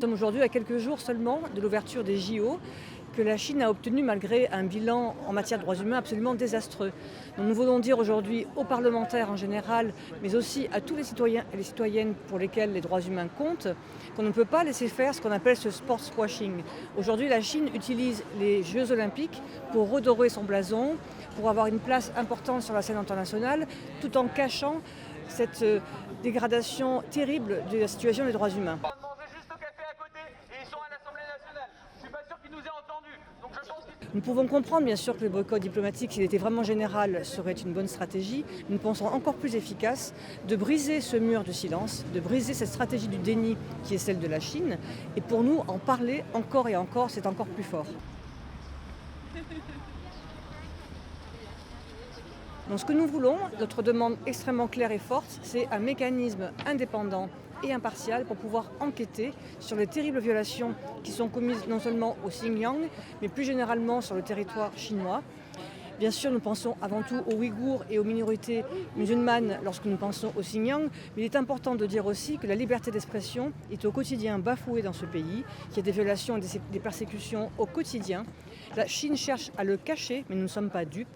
Nous sommes aujourd'hui à quelques jours seulement de l'ouverture des JO que la Chine a obtenu malgré un bilan en matière de droits humains absolument désastreux. Donc nous voulons dire aujourd'hui aux parlementaires en général, mais aussi à tous les citoyens et les citoyennes pour lesquels les droits humains comptent, qu'on ne peut pas laisser faire ce qu'on appelle ce sports washing. Aujourd'hui, la Chine utilise les Jeux olympiques pour redorer son blason, pour avoir une place importante sur la scène internationale, tout en cachant cette dégradation terrible de la situation des droits humains. Nous pouvons comprendre bien sûr que le boycott diplomatique, s'il était vraiment général, serait une bonne stratégie. Nous pensons encore plus efficace de briser ce mur de silence, de briser cette stratégie du déni qui est celle de la Chine. Et pour nous, en parler encore et encore, c'est encore plus fort. Donc ce que nous voulons, notre demande extrêmement claire et forte, c'est un mécanisme indépendant et impartial pour pouvoir enquêter sur les terribles violations qui sont commises non seulement au Xinjiang, mais plus généralement sur le territoire chinois. Bien sûr, nous pensons avant tout aux Ouïghours et aux minorités musulmanes lorsque nous pensons au Xinjiang, mais il est important de dire aussi que la liberté d'expression est au quotidien bafouée dans ce pays, qu'il y a des violations et des persécutions au quotidien. La Chine cherche à le cacher, mais nous ne sommes pas dupes.